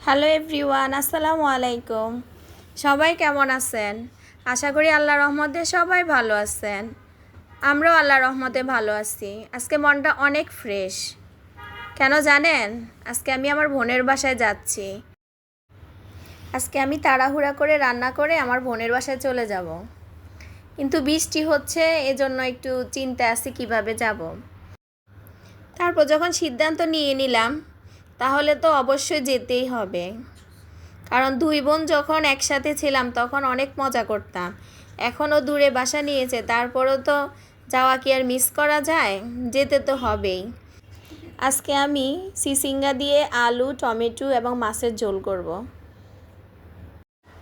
Hello everyone, আসসালামু আলাইকুম। সবাই কেমন আছেন? আশা করি আল্লাহর রহমতে সবাই ভালো আছেন। আমরাও আল্লাহর রহমতে ভালো আছি। আজকে মনটা অনেক ফ্রেশ। কেন জানেন? আজকে আমি আমার বোনের বাসায় যাচ্ছি। আজকে আমি তাড়াহুড়া করে রান্না করে আমার বোনের বাসায় চলে যাব। কিন্তু বৃষ্টি হচ্ছে, এজন্য একটু চিন্তায় আছি কিভাবে যাব। তারপর যখন সিদ্ধান্ত নিয়ে নিলাম, তাহলে তো অবশ্যই যেতেই হবে। কারণ দুই বোন যখন একসাথে ছিলাম তখন অনেক মজা করতাম। এখনও দূরে বাসা নিয়েছে, তারপরও তো যাওয়া কি আর মিস করা যায়? যেতে তো হবেই। আজকে আমি চিচিঙ্গা দিয়ে আলু, টমেটো এবং মাছের ঝোল করব।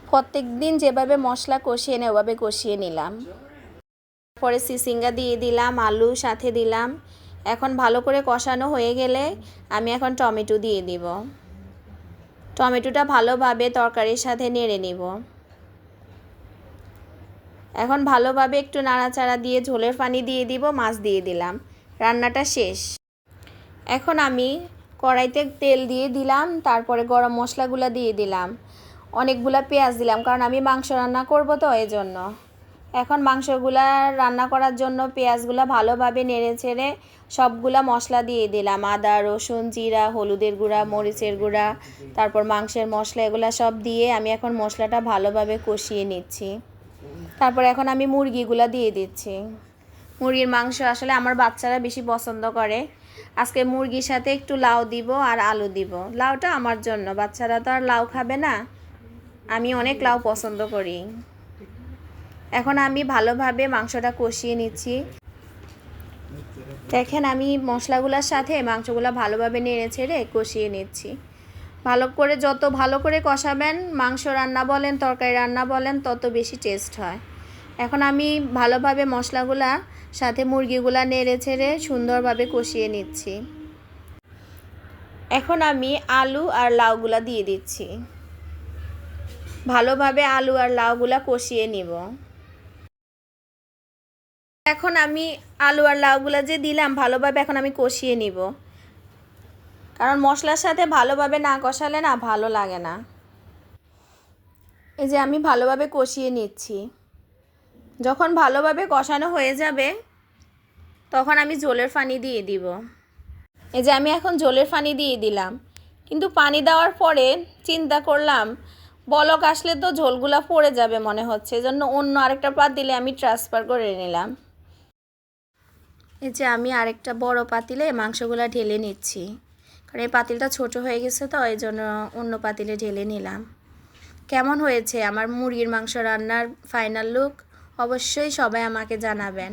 প্রত্যেক দিন যেভাবে মশলা কষিয়ে নেয় ওভাবে কষিয়ে নিলাম। পরে চিচিঙ্গা দিয়ে দিলাম, আলু সাথে দিলাম। এখন ভালো করে কষানো হয়ে গেলে আমি এখন টমেটো দিয়ে দিব। টমেটোটা ভালোভাবে তরকারির সাথে নেড়ে নিব। এখন ভালোভাবে একটু নাড়াচাড়া দিয়ে ঝোলের পানি দিয়ে দিব, মাছ দিয়ে দিলাম। রান্নাটা শেষ। এখন আমি কড়াইতে তেল দিয়ে দিলাম, তারপরে গরম মশলাগুলো দিয়ে দিলাম। অনেকগুলা পেঁয়াজ দিলাম, কারণ আমি মাংস রান্না করব তো এই জন্য। এখন মাংসগুলা রান্না করার জন্য পেঁয়াজগুলা ভালোভাবে নেড়ে চেড়ে সবগুলা মশলা দিয়ে দিলাম। আদা, রসুন, জিরা, হলুদের গুঁড়া, মরিচের গুঁড়া, তারপর মাংসের মশলা, এগুলো সব দিয়ে আমি এখন মশলাটা ভালোভাবে কষিয়ে নিচ্ছি। তারপর এখন আমি মুরগিগুলা দিয়ে দিচ্ছি। মুরগির মাংস আসলে আমার বাচ্চারা বেশি পছন্দ করে। আজকে মুরগির সাথে একটু লাউ দিব আর আলু দিব। লাউটা আমার জন্য, বাচ্চারা তো আর লাউ খাবে না। আমি অনেক লাউ পছন্দ করি। এখন আমি ভালোভাবে মাংসটা কষিয়ে নিচ্ছি। দেখেন আমি মশলাগুলোর সাথে মাংসগুলো ভালোভাবে নেড়ে ছেড়ে কষিয়ে নিচ্ছি। যত ভালো করে কষাবেন, মাংস রান্না বলেন, তরকারি রান্না বলেন, তত বেশি টেস্ট হয়। এখন আমি ভালোভাবে মশলাগুলা সাথে মুরগিগুলা নেড়ে ছেড়ে সুন্দরভাবে কষিয়ে নিচ্ছি। এখন আমি আলু আর লাউগুলা দিয়ে দিচ্ছি। ভালোভাবে আলু আর লাউগুলা কষিয়ে নিব। এখন আমি আলু আর লাউগুলা যে দিলাম ভালোভাবে এখন আমি কষিয়ে নিব, কারণ মশলার সাথে ভালোভাবে না কষালে না ভালো লাগে না। এই যে আমি ভালোভাবে কষিয়ে নিচ্ছি। যখন ভালোভাবে কষানো হয়ে যাবে তখন আমি ঝোলের পানি দিয়ে দিব। এই যে আমি এখন ঝোলের পানি দিয়ে দিলাম, কিন্তু পানি দেওয়ার পরে চিন্তা করলাম বলক আসলে তো ঝোলগুলা পড়ে যাবে মনে হচ্ছে, এজন্য অন্য আরেকটা পাতিলে আমি ট্রান্সফার করে নিলাম। এই যে আমি আরেকটা বড় পাতিলে মাংসগুলা ঢেলে নিচ্ছি, কারণ এই পাতিলটা ছোট হয়ে গেছে তো এই জন্য অন্য পাতিলে ঢেলে নিলাম। কেমন হয়েছে আমার মুরগির মাংস রান্নার ফাইনাল লুক? অবশ্যই সবাই আমাকে জানাবেন।